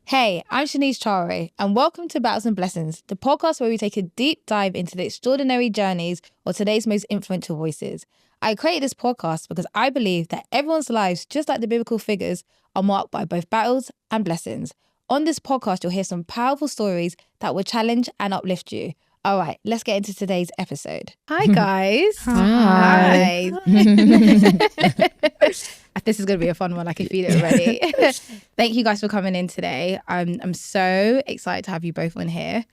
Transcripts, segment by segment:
Hey, I'm Sheniece Charway, and welcome to Battles and Blessings, the podcast where we take a deep dive into the extraordinary journeys of today's most influential voices. I created this podcast because I believe that everyone's lives, just like the biblical figures, are marked by both battles and blessings. On this podcast, you'll hear some powerful stories that will challenge and uplift you. All right, let's get into today's episode. Hi, guys. Hi. This is going to be a fun one. I can feel it already. Thank you guys for coming in today. I'm so excited to have you both on here.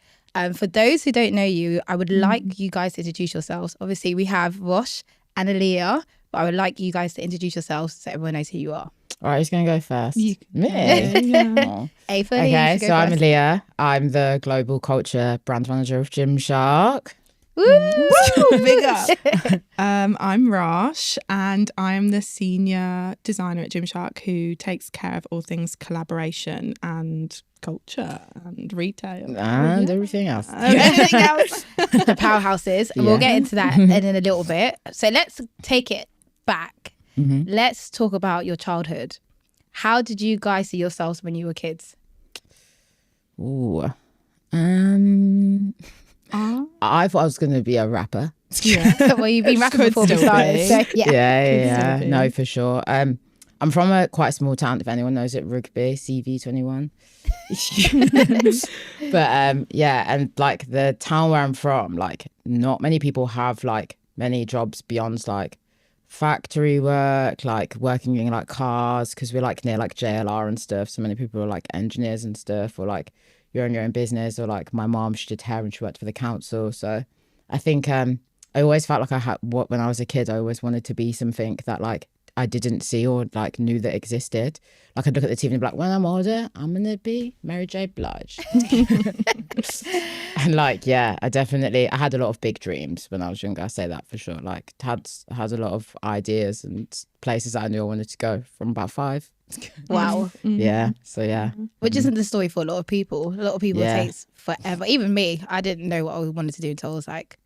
For those who don't know you, I would like you guys to introduce yourselves. Obviously, we have Roch and Aaliyah, but I would like you guys to introduce yourselves so everyone knows who you are. All right, who's going to go first? Me. Oh. Okay, so I'm Aaliyah. I'm the global culture brand manager of Gymshark. Woo! Big up. I'm Roch, and I'm the senior designer at Gymshark who takes care of all things collaboration and culture and retail. And everything else. Everything else. The powerhouses. And we'll get into that in a little bit. So let's take it back. Mm-hmm. Let's talk about your childhood. How did you guys see yourselves when you were kids? Ooh. I thought I was going to be a rapper. Yeah. Well, you've been rapping Could before we still started. be. So, Yeah. still be. No, for sure. I'm from a quite small town, if anyone knows it, Rugby, CV21. But and like the town where I'm from, like not many people have like many jobs beyond like factory work, like working in like cars, because we're like near like JLR and stuff. So many people are like engineers and stuff, or like you're in your own business, or like my mom, she did hair and she worked for the council. So I think I always felt like I had when I was a kid, I always wanted to be something that like I didn't see or like knew that existed. Like I'd look at the TV and be like, when I'm older, I'm gonna be Mary J. Blige. And like, yeah, I had a lot of big dreams when I was younger. I say that for sure. Like had a lot of ideas and places that I knew I wanted to go from about 5. wow. Yeah. So yeah. Which isn't the story for a lot of people. A lot of people Yeah. it takes forever. Even me, I didn't know what I wanted to do until I was like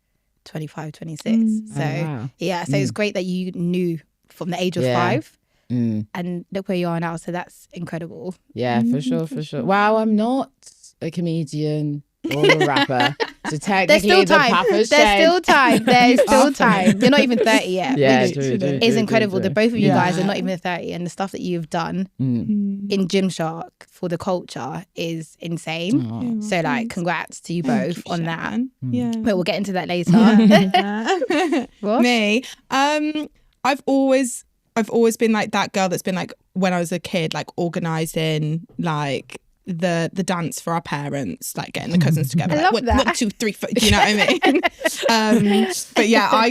25, 26. So Oh, wow. yeah, so it's great that you knew from the age of Yeah. 5 Mm. and look where you are now. So that's incredible. Yeah, for sure. Wow, I'm not a comedian or a rapper. So There's technically still the time. Papa's There's shame. still time. There's still time. You're not even 30 yet. Yeah, which true. is incredible. The both of you Yeah. guys are not even 30, and the stuff that you've done in Gymshark for the culture is insane. Oh. So like, congrats to you both on that. Yeah. But we'll get into that later. Roch? Me. I've always been like that girl that's been like, when I was a kid, like organising like the dance for our parents, like getting the cousins together. I like, love that. 1, 2, 3, 4. Do you know what I mean? But yeah,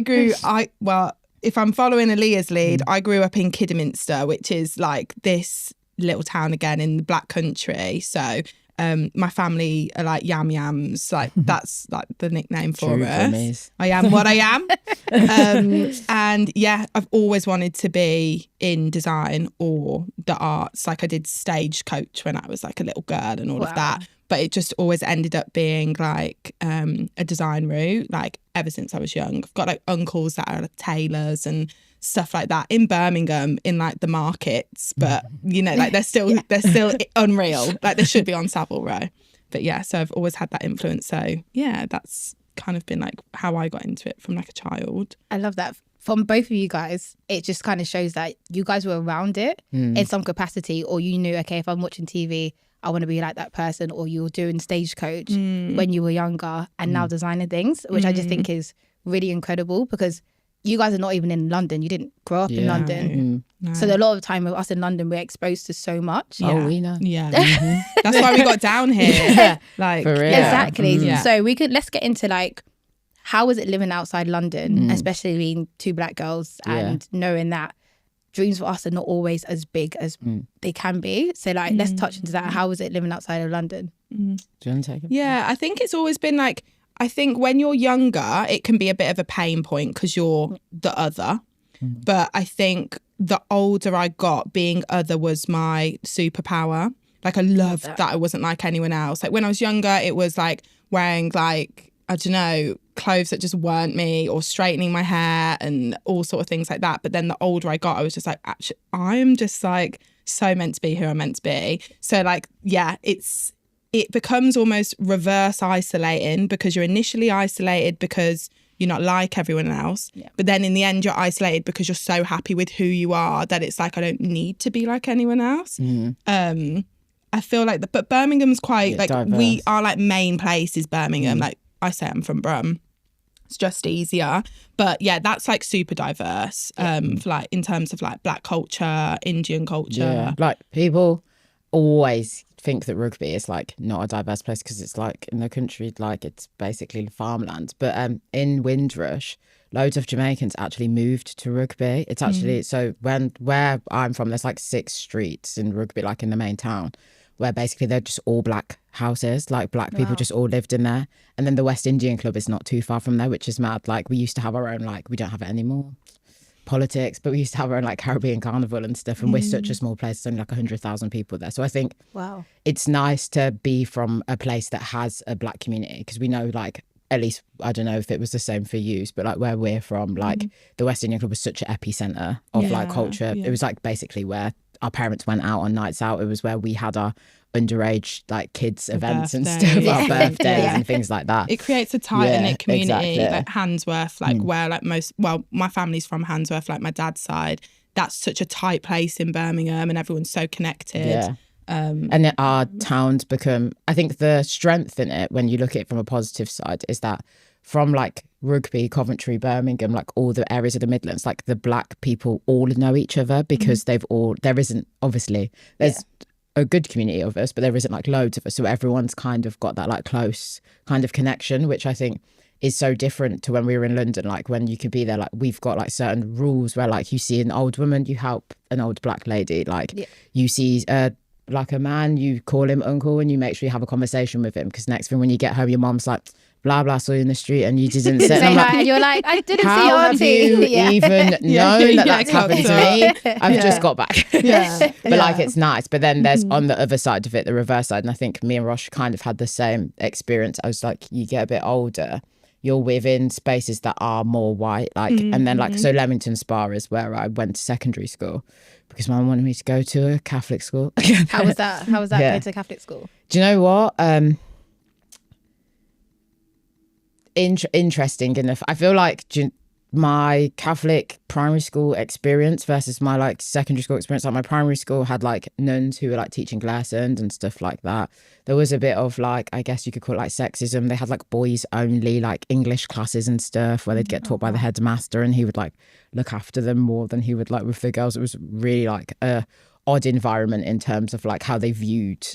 if I'm following Aaliyah's lead, I grew up in Kidderminster, which is like this little town again in the Black Country. So my family are like Yam Yams, like that's like the nickname for True us. promise. I am what I am. And yeah, I've always wanted to be in design or the arts. Like I did stagecoach when I was like a little girl and all of that. But it just always ended up being like a design route, like ever since I was young. I've got like uncles that are like tailors and stuff like that in Birmingham in like the markets, but you know, like they're still unreal. Like they should be on Savile Row. But yeah, so I've always had that influence. So yeah, that's kind of been like how I got into it from like a child. I love that. From both of you guys, it just kind of shows that you guys were around it in some capacity, or you knew, okay, if I'm watching TV, I want to be like that person, or you were doing stagecoach when you were younger and now designing things, which I just think is really incredible because you guys are not even in London. You didn't grow up in London. No. So a lot of the time with us in London, we're exposed to so much. Yeah. Oh, we know. Yeah. That's why we got down here. Yeah. Like For real. Exactly. Yeah. So let's get into like, how was it living outside London, especially being 2 Black girls and knowing that dreams for us are not always as big as they can be. So like, let's touch into that. How was it living outside of London? Do you want to take it? Yeah, I think it's always been like, I think when you're younger, it can be a bit of a pain point because you're the other. But I think the older I got, being other was my superpower. Like I loved that I wasn't like anyone else. Like when I was younger, it was like wearing like, I don't know, clothes that just weren't me, or straightening my hair and all sort of things like that. But then the older I got, I was just like, actually, I'm just like so meant to be who I'm meant to be. So like, yeah, it becomes almost reverse isolating, because you're initially isolated because you're not like everyone else. Yeah. But then in the end, you're isolated because you're so happy with who you are that it's like, I don't need to be like anyone else. I feel like, but Birmingham's quite like, diverse. We are like main place is Birmingham. Like I say, I'm from Brum. It's just easier. But yeah, that's like super diverse for like in terms of like black culture, Indian culture. Yeah. Like people always think that rugby is like not a diverse place because it's like in the country, like it's basically farmland. But in Windrush, loads of Jamaicans actually moved to Rugby. It's actually so where I'm from, there's like 6 streets in Rugby, like in the main town, where basically they're just all black houses, like black people just all lived in there. And then the West Indian Club is not too far from there, which is mad. Like we used to have our own, like we don't have it anymore, politics, but we used to have our own like Caribbean carnival and stuff. And we're such a small place, there's only like 100,000 people there. So I think it's nice to be from a place that has a black community, because we know like, at least I don't know if it was the same for you, but like where we're from, like the West Indian Club was such an epicenter of like culture. It was like basically where our parents went out on nights out. It was where we had our underage like kids events and stuff, our birthdays and things like that. It creates a tight-knit community. Like Handsworth, like where like my family's from Handsworth, like my dad's side. That's such a tight place in Birmingham, and everyone's so connected. Yeah. And our towns become, I think the strength in it, when you look at it from a positive side, is that from like Rugby, Coventry, Birmingham, like all the areas of the Midlands, like the black people all know each other, because there isn't, obviously there's a good community of us, but there isn't like loads of us, so everyone's kind of got that like close kind of connection, which I think is so different to when we were in London. Like when you could be there, like we've got like certain rules where like you see an old woman, you help an old black lady, like you see like a man, you call him uncle and you make sure you have a conversation with him, because next thing when you get home, your mom's like, blah blah, saw you in the street and you didn't say hi. Like, and you're like, I didn't see how your have auntie. you even known that that's happened to me? I've just got back. But like it's nice. But then there's on the other side of it, the reverse side, and I think me and Roch kind of had the same experience. I was like, you get a bit older, you're within spaces that are more white, like and then like so Leamington Spa is where I went to secondary school, because my mum wanted me to go to a Catholic school. How was that going to a Catholic school? Do you know what? Interesting enough. I feel like my Catholic primary school experience versus my like secondary school experience, like my primary school had like nuns who were like teaching lessons and stuff like that. There was a bit of like, I guess you could call it like sexism. They had like boys only like English classes and stuff where they'd get taught by the headmaster, and he would like look after them more than he would like with the girls. It was really like a odd environment in terms of like how they viewed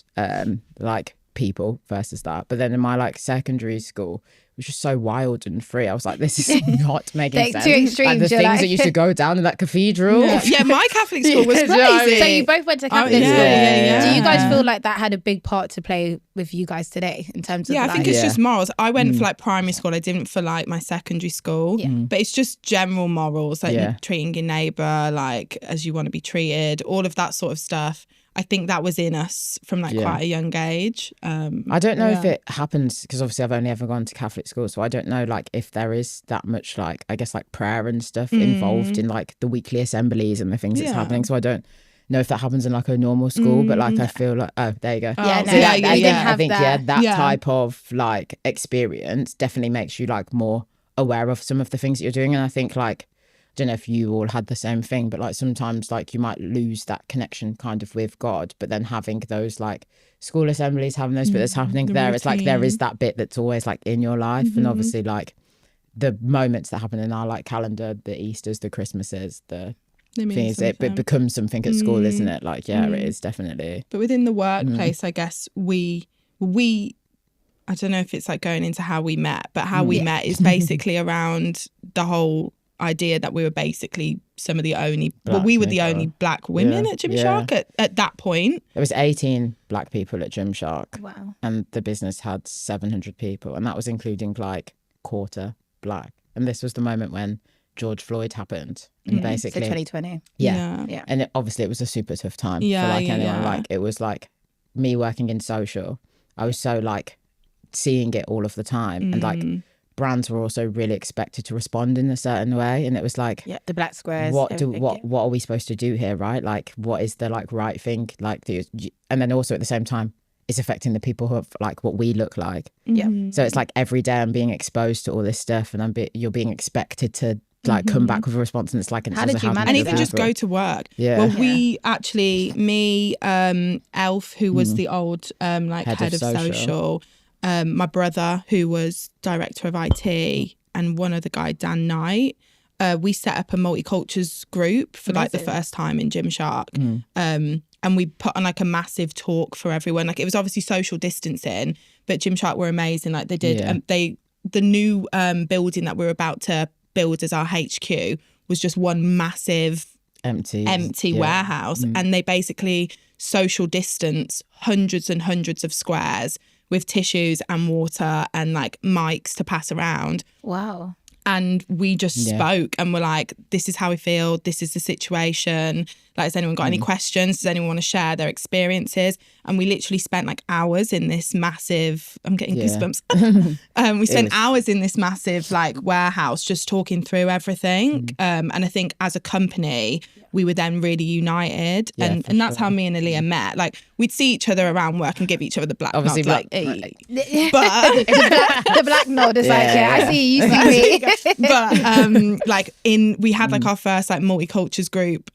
like people versus that. But then in my like secondary school, it was just so wild and free. I was like, this is not making sense. Two extremes, like the things that used to go down in that cathedral. Yeah, my Catholic school was crazy. So you both went to Catholic school. Do you guys feel like that had a big part to play with you guys today in terms of I think it's just morals. I went for like primary school. I didn't for like my secondary school. But it's just general morals, like treating your neighbour like as you want to be treated, all of that sort of stuff. I think that was in us from like quite a young age. I don't know if it happens, because obviously I've only ever gone to Catholic school, so I don't know like if there is that much like, I guess like prayer and stuff involved in like the weekly assemblies and the things that's happening. So I don't know if that happens in like a normal school, but like I feel like, oh, there you go. I think that type of like experience definitely makes you like more aware of some of the things that you're doing. And I think like, I don't know if you all had the same thing, but like sometimes like you might lose that connection kind of with God, but then having those like school assemblies, having those bits that's happening there, routine. It's like there is that bit that's always like in your life. And obviously like the moments that happen in our like calendar, the Easters, the Christmases, the things, it becomes something at school, isn't it? Like, it is definitely. But within the workplace, I guess we I don't know if it's like going into how we met, but how we met is basically around the whole idea that we were basically some of the only only black women at Gymshark at that point. There was 18 black people at Gymshark. Wow. And the business had 700 people, and that was including like quarter black. And this was the moment when George Floyd happened, and basically so 2020. Yeah. And obviously it was a super tough time for like anyone. Like it was like me working in social, I was so like seeing it all of the time and like brands were also really expected to respond in a certain way, and it was like, Yeah, the black squares. what are we supposed to do here, right? Like, what is the like right thing? Like, and then also at the same time, it's affecting the people who have like what we look like. Yeah. So it's like every day I'm being exposed to all this stuff, and you're being expected to like come back with a response, and it's like, How did you manage and that? even just go to work. Yeah. Well, we actually, me, Elf, who was the old like head of social, my brother, who was director of IT, and one other guy, Dan Knight. We set up a multicultures group for like the first time in Gymshark. And we put on like a massive talk for everyone. Like, it was obviously social distancing, but Gymshark were amazing. Like, they did, the new building that we're about to build as our HQ was just one massive empty warehouse. And they basically social distance hundreds and hundreds of squares with tissues and water and like mics to pass around. Wow. And we just spoke and were like, this is how we feel. This is the situation. Like, has anyone got any questions? Does anyone want to share their experiences? And we literally spent like hours in this massive, I'm getting goosebumps. We spent hours in this massive like warehouse just talking through everything. And I think as a company, we were then really united. And that's how me and Aaliyah met. Like, we'd see each other around work and give each other the black obviously nods. black, But the black nod is like, I see you, see me. But like we had like our first like multicultures group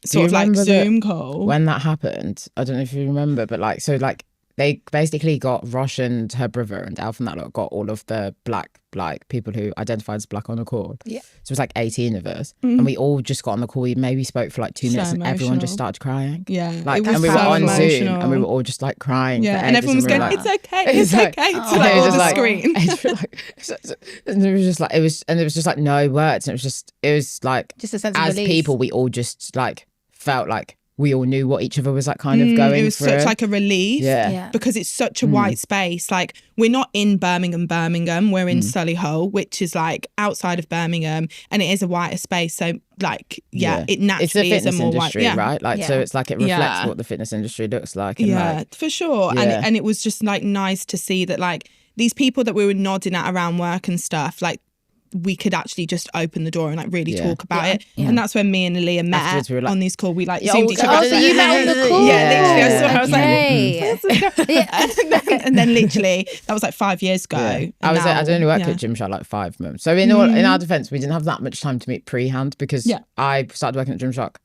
sort of like Zoom call. When that happened, I don't know if you remember, but like, so like they basically got Roch and her brother and Alf and that lot got all of the black like people who identified as black on the call. Yeah. So it was like 18 of us, and we all just got on the call. We maybe spoke for like 2 minutes, and everyone just started crying. Yeah, like, it was and we so were on emotional. Zoom, and we were all just like crying. Yeah, for and ages, everyone was we were going, like, "It's okay, it's okay." To like all the screen. And it was just like, there was just like no words, and it was like just a sense of as release. people, we all just like felt like we all knew what each other was like kind of going through. It was through. such like a relief, Yeah. because it's such a white space. Like, we're not in Birmingham, we're in Solihull, which is like outside of Birmingham, and it is a whiter space. So like, it naturally it's a is a more industry, white, right? Like, so it's like it reflects what the fitness industry looks like. And like, for sure. And it was just like nice to see that like these people that we were nodding at around work and stuff, like, we could actually just open the door and like really talk about it. And that's when me and Aaliyah met we were like, on these calls. We like zoomed each other. Oh, so you met on the call? Yeah, literally. I was like, and then literally that was like 5 years ago. I'd only worked at Gymshark like 5 months. So in our defense, we didn't have that much time to meet pre-hand, because I started working at Gymshark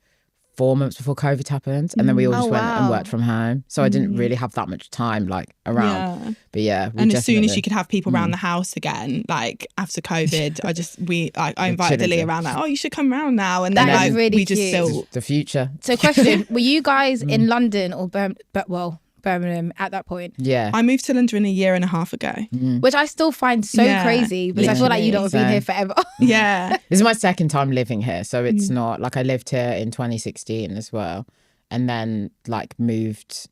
4 months before COVID happened, and then we all just went and worked from home. So I didn't really have that much time like around. But and as soon as you could have people around the house again, like after COVID, I invited Aaliyah around, like, oh, you should come around now. And then That like, is really we just cute. still. The future. So question, were you guys in London or Birmingham at that point? Yeah. I moved to London a year and a half ago. Which I still find so crazy, because I feel like you don't have been here forever. Yeah. This is my second time living here, so it's not like I lived here in 2016 as well, and then like moved.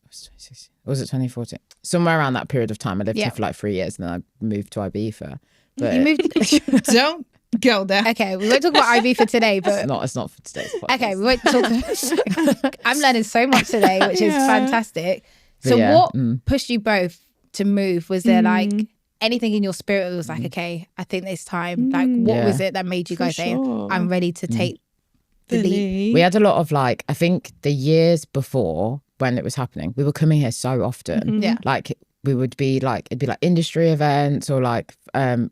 Was it 2014? Somewhere around that period of time, I lived here for like 3 years, and then I moved to Ibiza. But You moved. Don't go there. Okay, we won't talk about IB for today, but it's not for today's podcast. okay, we won't talk. I'm learning so much today, which is fantastic. So what pushed you both to move? Was there like anything in your spirit that was like, okay, I think it's time? Like, what was it that made you guys say, I'm ready to take the leap? We had a lot of like, I think the years before when it was happening, we were coming here so often. Yeah. Like, we would be like, it'd be like industry events or like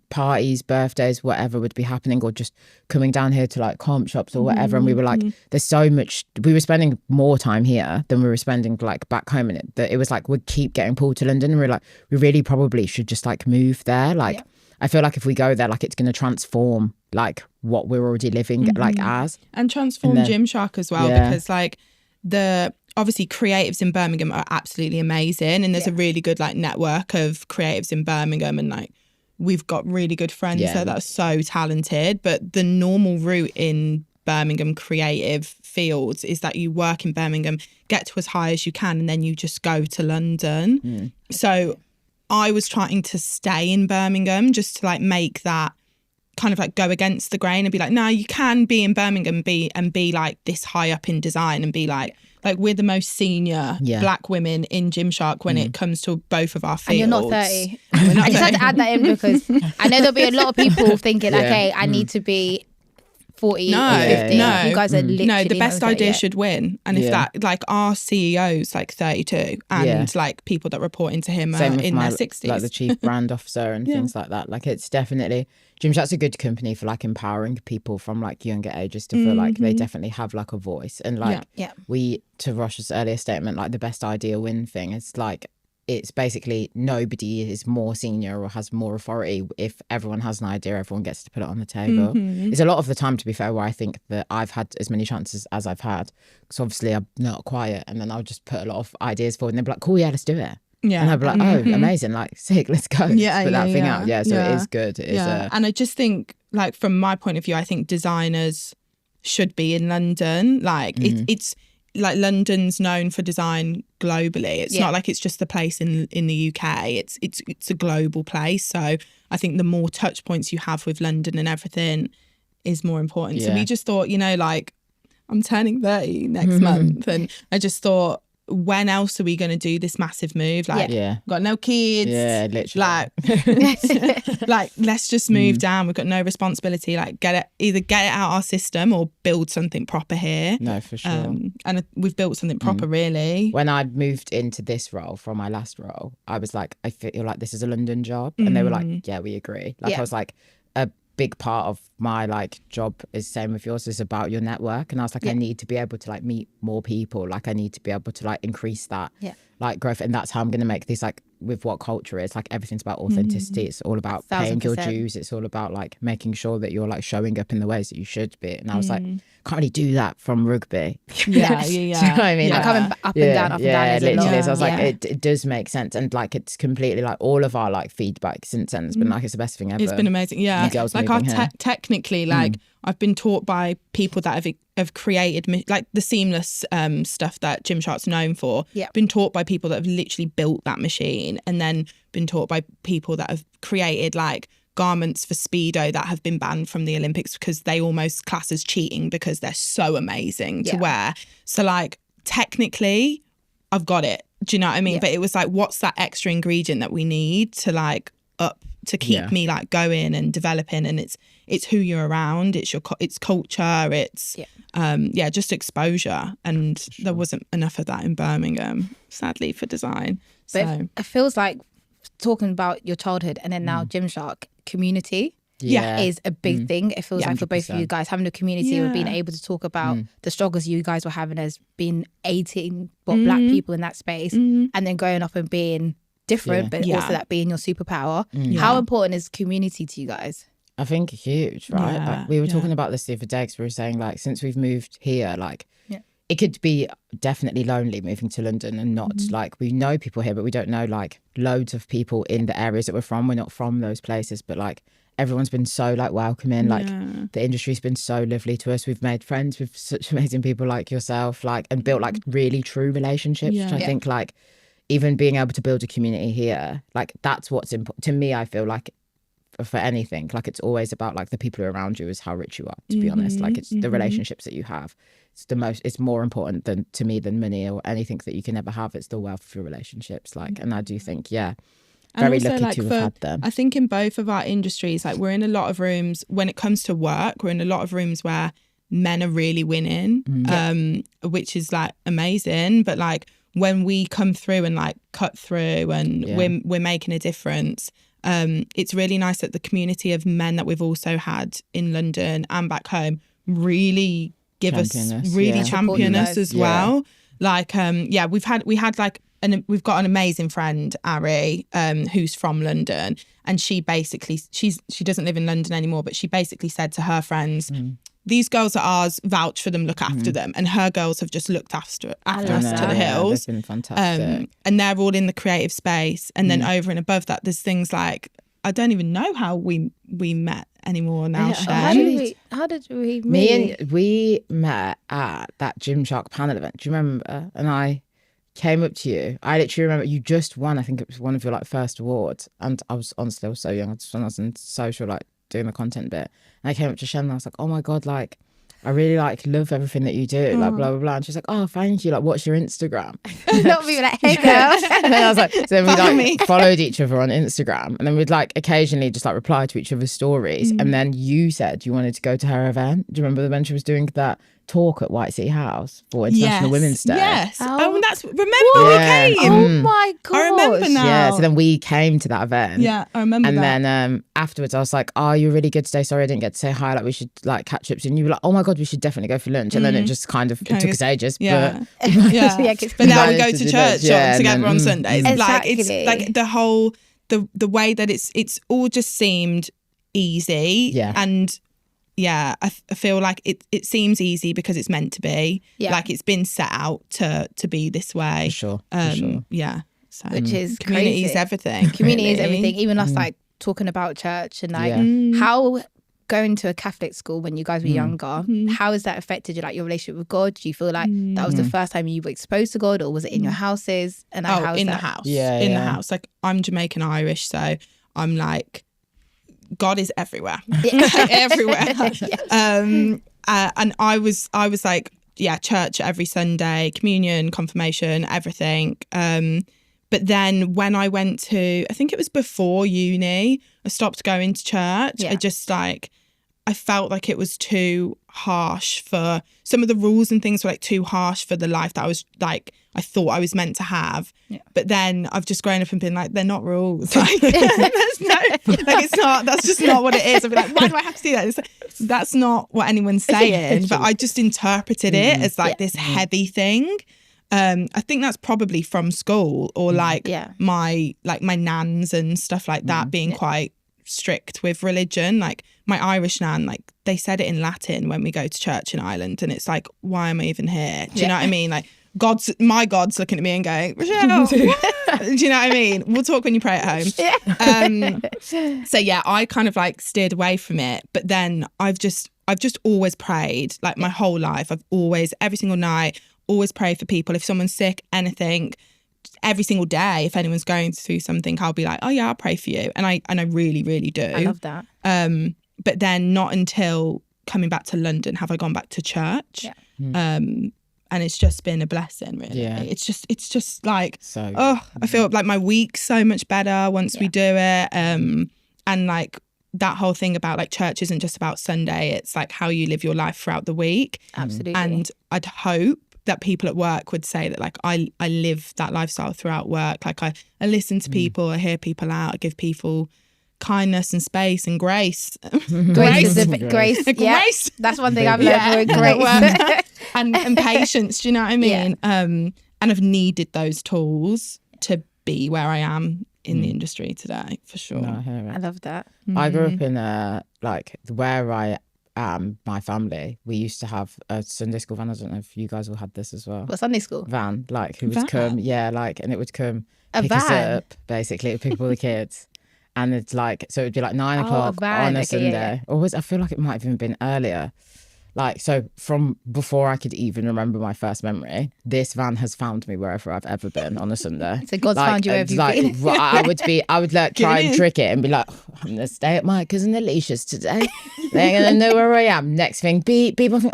parties, birthdays, whatever would be happening, or just coming down here to like comp shops or whatever. And we were like, there's so much, we were spending more time here than we were spending like back home. And it was like, we'd keep getting pulled to London, and we were like, we really probably should just like move there. Like, I feel like if we go there, like it's going to transform like what we're already living like as. And transform Gymshark as well, because like obviously creatives in Birmingham are absolutely amazing, and there's a really good like network of creatives in Birmingham, and like we've got really good friends there that are so talented. But the normal route in Birmingham creative fields is that you work in Birmingham, get to as high as you can, and then you just go to London. So I was trying to stay in Birmingham just to like make that kind of like go against the grain and be like, no, you can be in Birmingham and be like this high up in design and be like we're the most senior black women in Gymshark when it comes to both of our fields. And you're not 30. we're not I just had to doing- add that in because I know there'll be a lot of people thinking, Yeah. okay, I need to be 40 No, or 50. no. You guys are literally No, the not best even 30 idea yet. should win. And if Yeah. that, like, our CEO's like 32 and Yeah. like people that report into him are Same with in my their 60s. like the chief brand officer and things like that. Like it's definitely Gymshark's a good company for like empowering people from like younger ages to feel like they definitely have like a voice. And like Yeah. we, to Roch's earlier statement, like the best idea win thing, it's like it's basically nobody is more senior or has more authority. If everyone has an idea, everyone gets to put it on the table. It's a lot of the time, to be fair, where I think that I've had as many chances as I've had. Because obviously I'm not quiet, and then I'll just put a lot of ideas forward and they'll be like, cool, yeah, let's do it. Yeah. And I'll be like, oh, amazing, like sick, let's go. Yeah, Put that yeah, thing yeah. out. Yeah, so Yeah. it is good. It is And I just think, like, from my point of view, I think designers should be in London. Like, it's like London's known for design globally. It's not like it's just a place in the UK. It's a global place. So I think the more touch points you have with London and everything is more important. So Yeah. we just thought, you know, like, I'm turning 30 next month, and I just thought, when else are we going to do this massive move? Like, Yeah. got no kids. Yeah, literally. Like, like, let's just move down. We've got no responsibility. Like, either get it out our system or build something proper here. No, for sure. And we've built something proper, really. When I moved into this role from my last role, I was like, I feel like this is a London job. And they were like, yeah, we agree. Like, I was like, a big part of my like job is same with yours, is about your network. And I was like, I need to be able to like meet more people. Like, I need to be able to like increase that like growth. And that's how I'm going to make this, like, with what culture is, like, everything's about authenticity. It's all about paying your 1000%. dues. It's all about like making sure that you're like showing up in the ways that you should be. And I was like, can't really do that from rugby. Yeah, Do you know what I mean? Like Like, coming up and down, up and down. Is a literally. lot. So I was like, Yeah. it does make sense. And like, it's completely like all of our like feedback since then has been like, it's the best thing ever. It's been amazing. Yeah. You girls Like, moving here. technically, like, I've been taught by people that have created, like, the seamless stuff that Gymshark's known for. Yeah. Been taught by people that have literally built that machine, and then been taught by people that have created like garments for Speedo that have been banned from the Olympics because they almost class as cheating because they're so amazing to wear. So like, technically I've got it. Do you know what I mean? But it was like, what's that extra ingredient that we need to like up to keep me like going and developing? And it's who you're around, it's it's culture, it's just exposure. And there wasn't enough of that in Birmingham, sadly, for design. But So it feels like talking about your childhood and then now Gymshark community is a big thing. It feels like for both of you 100%. guys having a community of being able to talk about the struggles you guys were having as being 18 black people in that space and then growing up and being different but also that being your superpower. How important is community to you guys? I think huge, right? Yeah, Like, we were talking about this the other day because we were saying like, since we've moved here, like it could be definitely lonely moving to London and not like, we know people here, but we don't know like loads of people in the areas that we're from. We're not from those places, but like everyone's been so like welcoming. Like the industry's been so lovely to us. We've made friends with such amazing people like yourself, like, and built like really true relationships, which I think like even being able to build a community here, like that's what's important to me. I feel like for anything, like it's always about like the people around you is how rich you are, to be honest. Like it's the relationships that you have. It's more important to me than money or anything that you can ever have. It's the wealth of your relationships. Like, and I do think, very also, lucky like, to have had them. I think in both of our industries, like, we're in a lot of rooms when it comes to work, we're in a lot of rooms where men are really winning, which is like amazing. But like when we come through and like cut through and we're making a difference, it's really nice that the community of men that we've also had in London and back home really give Champion us, us, really yeah. champion Support us you as guys. well. Like, we had like, and we've got an amazing friend, Ari, who's from London, and she basically, she doesn't live in London anymore, but she basically said to her friends, these girls are ours, vouch for them, look after them. And her girls have just looked after us love to that. the hills. They've been fantastic. And they're all in the creative space. And then over and above that, there's things like, I don't even know how we met anymore now, Yeah, Shen. How did we meet? We met at that Gymshark panel event. Do you remember? And I came up to you. I literally remember you just won. I think it was one of your like first awards. And I was honestly so young. I was in social, like doing the content bit. And I came up to Shen and I was like, oh my God, like I really like love everything that you do, like blah blah blah. And she's like, oh, thank you. Like, what's your Instagram? Not be like, hey girl. And then I was like, so then we Follow like me. followed each other on Instagram, and then we'd like occasionally just like reply to each other's stories. And then you said you wanted to go to her event. Do you remember when she was doing that talk at White City House for International Women's Day? Yes. Oh. And that's, remember we Yeah. came? Oh my god! I remember now. Yeah, so then we came to that event. Yeah, I remember And that. then afterwards I was like, oh, you're really good today. Sorry I didn't get to say hi. Like, we should like catch up soon. You were like, oh my God, we should definitely go for lunch. And then it just kind of, it took us ages. Yeah. But Yeah. Yeah, 'cause But now we managed go to to do church that. Yeah, together and then, on Sundays. Like, it's Exactly. like the whole, the way that it's all just seemed easy. Yeah. And yeah, I feel like it seems easy because it's meant to be. Yeah. Like, it's been set out to be this way. for sure. For sure. Yeah. So Which is community is crazy. everything. Community is really. everything. Even us like talking about church and like Yeah. how going to a Catholic school when you guys were younger, how has that affected you, like your relationship with God? Do you feel like that was the first time you were exposed to God, or was it in your houses? And like, how Oh, is in that? the house. Yeah, in the yeah. house. Like, I'm Jamaican Irish, so I'm like, God is everywhere. Everywhere. And I was like, yeah, church every Sunday, communion, confirmation, everything. But then when I went to, I think it was before uni, I stopped going to church. Yeah. I just like, I felt like it was too harsh for, some of the rules and things were like too harsh for the life that I was like, I thought I was meant to have. Yeah. But then I've just grown up and been like, they're not rules. Like, it's not, that's just not what it is. I'd be like, why do I have to do that? It's like, that's not what anyone's saying. But I just interpreted it as like this heavy thing. I think that's probably from school or like my nans and stuff like that being quite strict with religion. Like, my Irish nan, like, they said it in Latin when we go to church in Ireland, and it's like, why am I even here? Do you know what I mean? Like, my God's looking at me and going, Rochelle, do you know what I mean? We'll talk when you pray at home. So yeah, I kind of like steered away from it. But then I've just always prayed, like, my whole life. I've always, every single night, always prayed for people. If someone's sick, anything, every single day, if anyone's going through something, I'll be like, oh yeah, I'll pray for you. And I really, really do. I love that. But then not until coming back to London have I gone back to church. Yeah. And it's just been a blessing, really. Yeah. It's just like, So I feel like my week's so much better once we do it. And like, that whole thing about like church isn't just about Sunday, it's like how you live your life throughout the week. Absolutely. And I'd hope that people at work would say that like I live that lifestyle throughout work. Like, I listen to people, I hear people out, I give people kindness and space and grace. Grace. Grace. Yeah. Grace. That's one thing I've learned. Grace. and patience, do you know what I mean? And I've needed those tools to be where I am in the industry today, for sure. No, I hear it. I love that. I grew up in like where I am, my family, we used to have a Sunday school van. I don't know if you guys all had this as well. What, Sunday school? Van, like, who would Van? come, and it would come A pick us van? up, basically. It would pick up all the kids. And it's like, so it'd be like 9 Oh, o'clock a van. on a Okay, Sunday. yeah. Or I feel like it might have even been earlier. Like, so from before I could even remember my first memory, this van has found me wherever I've ever been on a Sunday. So God's Like, found you wherever it's you've like, been. I would like try and trick it and be like, oh, I'm gonna stay at my cousin Alicia's today. They're gonna know where I am. Next thing, beep. I think,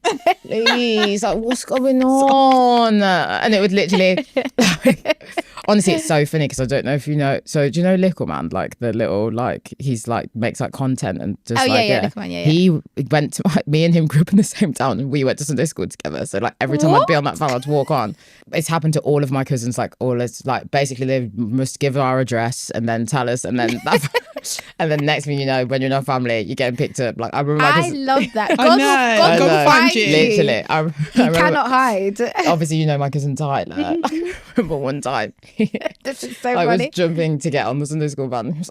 oh, please, like, what's going on? And it would literally, like, honestly, it's so funny because I don't know if you know. So do you know Little Man? Like, the little, like, he's like makes like content and just Little Man, yeah. He went to, like, me and him grew up in the same town and we went to Sunday school together. So like every time I'd be on that van, I'd walk on. It's happened to all of my cousins. Like, all is like, basically they must give our address and then tell us, and then that, and then next thing you know, when you're in our family, you're getting picked up. Like, I remember I love that. I God know. will, God God will will find find you. you. literally, I remember, Cannot hide. obviously, you know my cousin Tyler. I remember one time This is so I funny. was jumping to get on the Sunday school van. He was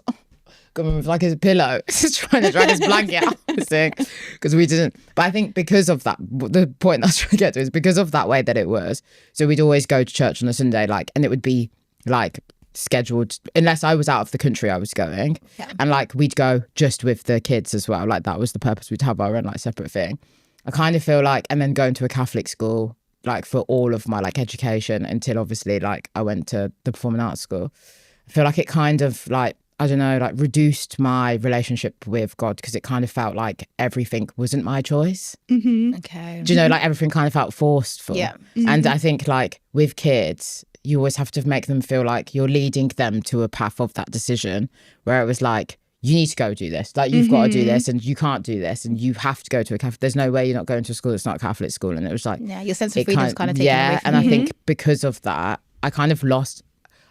coming with like his pillow, just trying to drag his blanket out because we didn't. But I think because of that, the point I was trying to get to is because of that way that it was. So we'd always go to church on a Sunday, like, and it would be like scheduled unless I was out of the country I was going, and like we'd go just with the kids as well. Like, that was the purpose. We'd have our own like separate thing. I kind of feel like, and then going to a Catholic school, like, for all of my like education until obviously like I went to the performing arts school. I feel like it kind of like, I don't know, like reduced my relationship with God because it kind of felt like everything wasn't my choice. Okay. Do you know, like everything kind of felt forceful. Yeah. And I think like with kids, you always have to make them feel like you're leading them to a path of that decision, where it was like, you need to go do this. Like, you've got to do this, and you can't do this, and you have to go to a Catholic. There's no way you're not going to a school that's not a Catholic school. And it was like, Yeah, your sense of freedom is kind of taken away from and you. I think because of that, I kind of lost.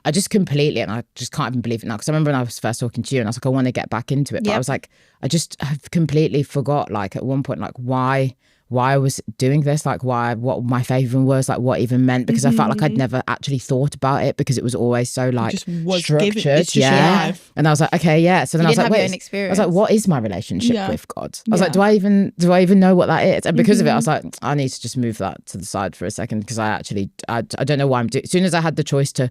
I just completely, and I just can't even believe it now, because I remember when I was first talking to you, and I was like, I want to get back into it, but I was like, I just have completely forgot, like at one point, like why I was doing this, like what my faith even was, like what even meant, because I felt like I'd never actually thought about it, because it was always so like just was structured. it's just your life. And I was like, okay, yeah. So then I was like, your wait, own experience. I was like, what is my relationship with God? I was like, Yeah. do I even know what that is? And because of it, I was like, I need to just move that to the side for a second, because I don't know why I'm doing. As soon as I had the choice to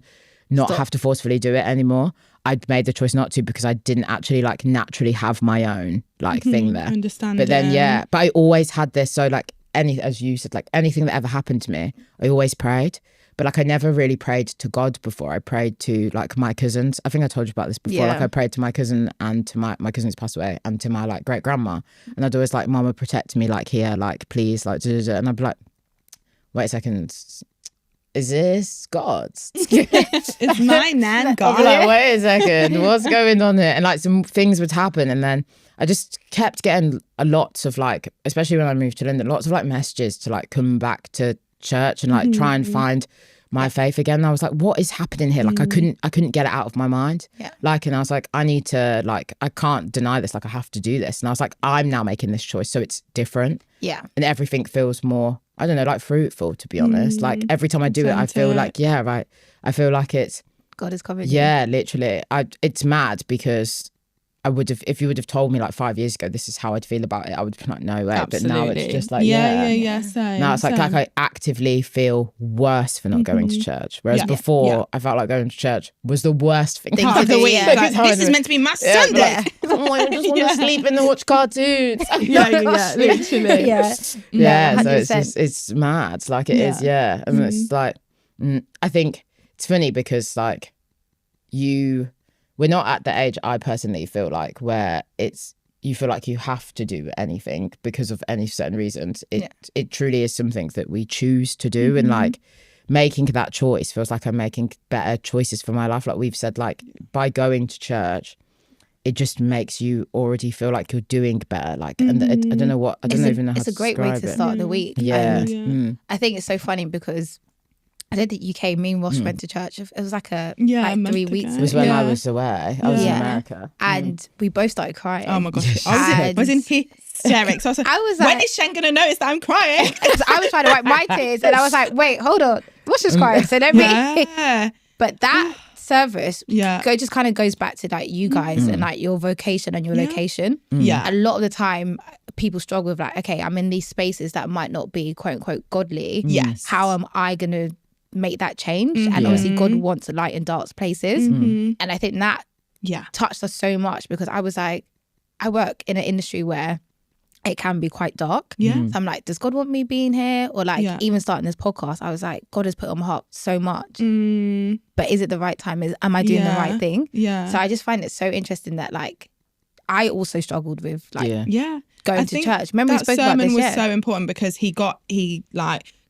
not have to forcefully do it anymore, I'd made the choice not to, because I didn't actually like naturally have my own like thing there. Understand. But then but I always had this, so like as you said, like anything that ever happened to me, I always prayed. But like I never really prayed to God before. I prayed to like my cousins. I think I told you about this before. Like I prayed to my cousin, and to my cousin's passed away, and to my like great grandma. And I'd always like, Mama, protect me, like here, like please, like and I'd be like, wait a second, is this God's? It's my nan, I'd God. be like, wait a second, what's going on here? And like some things would happen, and then I just kept getting a lots of like, especially when I moved to London, lots of like messages to like come back to church and like try and find my faith again. And I was like, what is happening here? Like I couldn't get it out of my mind. Yeah. Like, and I was like, I need to, like, I can't deny this. Like I have to do this. And I was like, I'm now making this choice, so it's different. Yeah. And everything feels more, I don't know, like fruitful, to be honest. Like every time I do it, I feel like, yeah, right. I feel like it's, God is covered you. yeah, literally. It's mad, because I would have, if you would have told me like 5 years ago, this is how I'd feel about it, I would be like, no way. Absolutely. But now it's just like, yeah. Same, now it's like I actively feel worse for not going to church. Whereas before, I felt like going to church was the worst thing Part of the week. Yeah. Like, this is meant to be my Sunday. Like, I just want to sleep and watch cartoons. yeah, literally. Yeah. Yeah, No, so 100%. it's mad. Like it is, yeah. And it's like, I think it's funny because like we're not at the age, I personally feel like, where you feel like you have to do anything because of any certain reasons. It truly is something that we choose to do, and like making that choice feels like I'm making better choices for my life. Like we've said, like by going to church, it just makes you already feel like you're doing better. Like, and I don't know what, I don't even know how to It's a great way to describe it. start the week. Yeah. And I think it's so funny because I don't think you came. Me and Roch went to church. It was like a 3 month weeks ago. It was when I Yeah. was away. I was in Yeah. America. and we both started crying. Oh my gosh. I was in hysterics. I was like, when like, is Shen going to notice that I'm crying? because I was trying to wipe my tears, and I was like, wait, hold on, Roch is crying. So let me. Yeah. But that service, Yeah. just kind of goes back to like you guys and like your vocation and your location. Yeah. A lot of the time, people struggle with like, okay, I'm in these spaces that might not be quote unquote godly. Yes. How am I gonna make that change? And obviously God wants light in dark places. And I think that touched us so much, because I was like, I work in an industry where it can be quite dark. Yeah. So I'm like, does God want me being here? Or like even starting this podcast, I was like, God has put on my heart so much. But is it the right time? Am I doing the right thing? Yeah. So I just find it so interesting that like I also struggled with like going to church. Remember we spoke about this? That sermon was so important because he got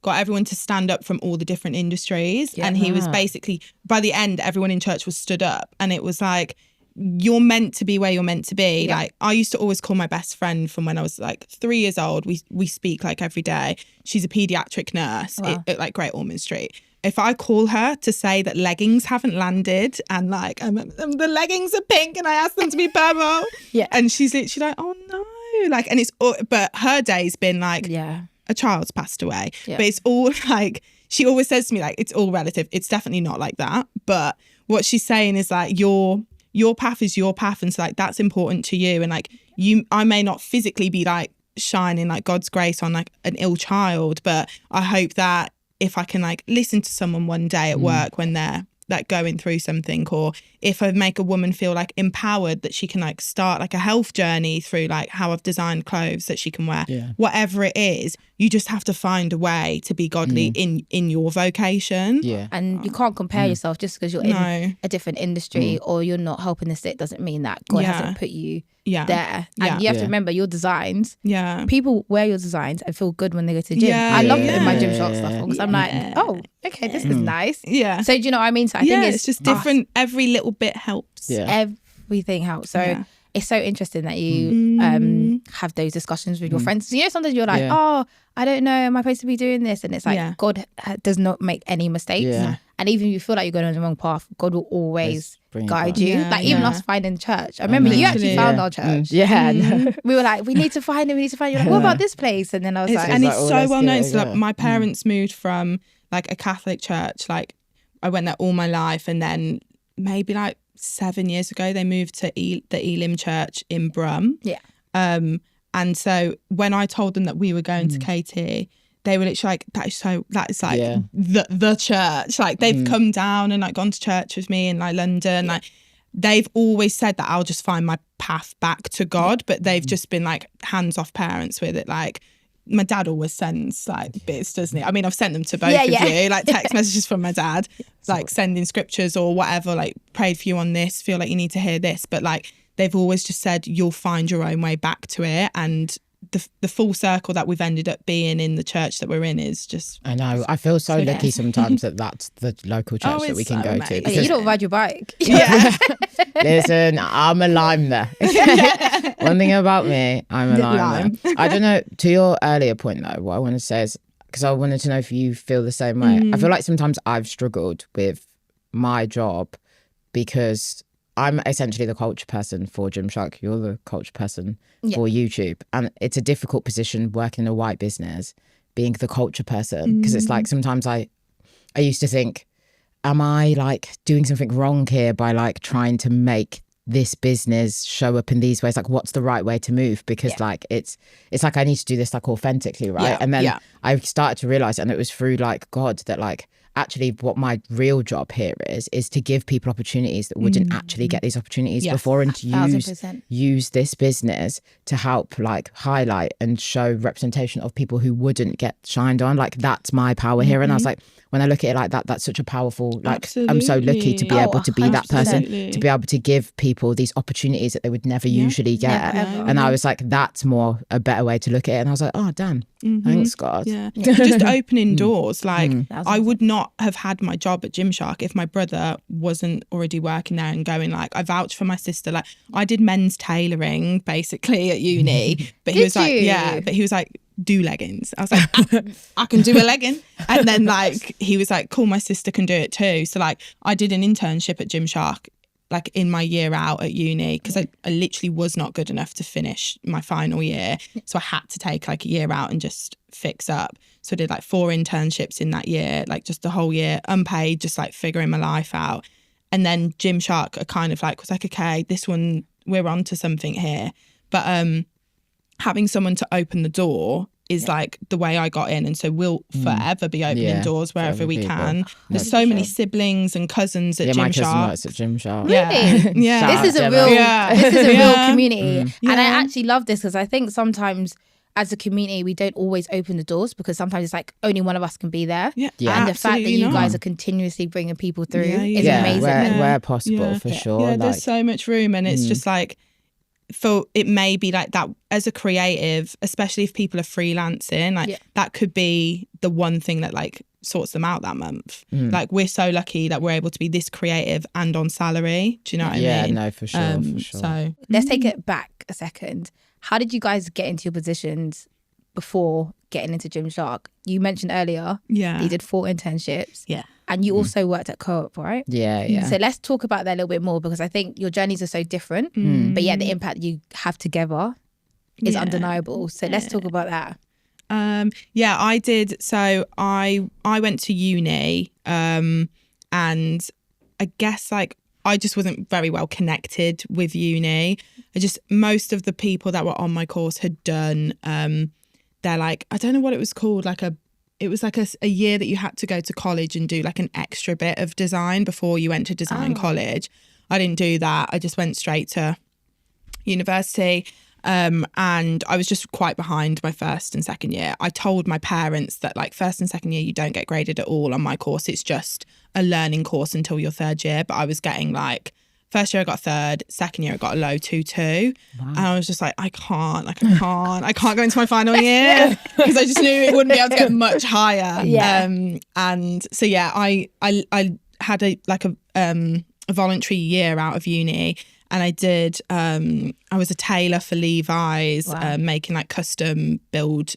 everyone to stand up from all the different industries, and he was basically, by the end, everyone in church was stood up, and it was like, you're meant to be where you're meant to be. Like I used to always call my best friend from when I was like 3 years old. We speak like every day. She's a pediatric nurse at like Great Ormond Street. If I call her to say that leggings haven't landed and like the leggings are pink and I asked them to be purple, and she's literally like, oh no, like, and it's all, but her day's been like, a child's passed away, but it's all like, she always says to me like, it's all relative. It's definitely not like that, but what she's saying is like, your path is your path, and so like that's important to you, and like I may not physically be like shining like God's grace on like an ill child, but I hope that if I can like listen to someone one day at work when they're like going through something, or if I make a woman feel like empowered that she can like start like a health journey through like how I've designed clothes that she can wear, whatever it is, you just have to find a way to be godly in your vocation. Yeah. And you can't compare yourself just because you're in a different industry or you're not helping the sick doesn't mean that God hasn't put you there. And you have to remember your designs. Yeah. People wear your designs and feel good when they go to the gym. I love putting my Gymshark stuff on because I'm like, oh, okay, this is nice. Yeah. So do you know what I mean? So I think it's just different. Every little bit helps. Yeah. Everything helps. So it's so interesting that you have those discussions with your friends. So, you know, sometimes you're like, oh, I don't know, am I supposed to be doing this? And it's like, God does not make any mistakes. Yeah. And even if you feel like you're going on the wrong path, God will always guide you. Yeah, like even us finding church. I remember you actually found our church. We were like, we need to find it. You're like, what about this place? And then I was like, and it's so well known. So like, my parents moved from like a Catholic church. Like I went there all my life, and then maybe like 7 years ago they moved to the Elim Church in Brum. And so when I told them that we were going to KT, they were literally like, that is like the church. Like they've come down and like gone to church with me in like London. Like they've always said that I'll just find my path back to God, but they've just been like hands off parents with it. Like my dad always sends like bits, doesn't he? I mean, I've sent them to both of you, like text messages from my dad, like sending scriptures or whatever, like prayed for you on this, feel like you need to hear this. But like they've always just said you'll find your own way back to it. And the full circle that we've ended up being in the church that we're in is just... I know. I feel so lucky sometimes that that's the local church that we can go to. Because you don't ride your bike. Listen, I'm a lime there. One thing about me, I'm a lime there. I don't know, to your earlier point though, what I want to say is, because I wanted to know if you feel the same way. I feel like sometimes I've struggled with my job because I'm essentially the culture person for Gymshark. You're the culture person for YouTube. And it's a difficult position working in a white business, being the culture person. Because it's like sometimes I used to think, am I like doing something wrong here by like trying to make this business show up in these ways? Like what's the right way to move? Because like it's like I need to do this like authentically, right? And then I started to realize, and it was through like God, that like actually what my real job here is to give people opportunities that wouldn't actually get these opportunities before, and to use this business to help like highlight and show representation of people who wouldn't get shined on. Like that's my power here. And I was like, when I look at it like that, that's such a powerful, like I'm so lucky to be able to be that person, to be able to give people these opportunities that they would never usually get. And I was like, that's more a better way to look at it. And I was like, oh damn, thanks God. Just opening doors. Like I would not have had my job at Gymshark if my brother wasn't already working there and going like, I vouch for my sister. Like I did men's tailoring basically at uni, but he was like, but he was like, do leggings. I was like, I can do a legging. And then like he was like, cool, my sister can do it too. So like I did an internship at Gymshark like in my year out at uni, because I literally was not good enough to finish my final year. So I had to take like a year out and just fix up. So I did like 4 internships in that year, like just the whole year, unpaid, just like figuring my life out. And then Gymshark are kind of like, was like, okay, this one, we're on to something here. But having someone to open the door is like the way I got in. And so we'll forever be opening doors wherever we can. There's so many siblings and cousins at Gymshark. My cousin works at Gymshark. Really? This is a real community. And I actually love this because I think sometimes as a community, we don't always open the doors because sometimes it's like only one of us can be there. And the fact that you guys are continuously bringing people through is amazing. Where possible, for sure. Yeah, there's so much room, and it's just like, for it may be like that as a creative, especially if people are freelancing, like that could be the one thing that like sorts them out that month. Like we're so lucky that we're able to be this creative and on salary. Do you know what I mean? Yeah, no, for sure. So let's take it back a second. How did you guys get into your positions before getting into Gymshark? You mentioned earlier that you did 4 internships. And you also worked at Co-op, right? Yeah. So let's talk about that a little bit more, because I think your journeys are so different, but yet the impact you have together is undeniable. So let's talk about that. I did. So I went to uni, and I guess like I just wasn't very well connected with uni. Most of the people that were on my course had done, they're like, I don't know what it was called, it was like a year that you had to go to college and do like an extra bit of design before you went to design college. I didn't do that. I just went straight to university. And I was just quite behind my first and second year. I told my parents that like first and second year, you don't get graded at all on my course. It's just a learning course until your third year. But I was getting like, first year I got third, second year I got a low 2-2. Wow. And I was just like, I can't go into my final year because I just knew it wouldn't be able to get much higher. Yeah. And so yeah, I had a voluntary year out of uni. And I did, I was a tailor for Levi's, wow. Making like custom build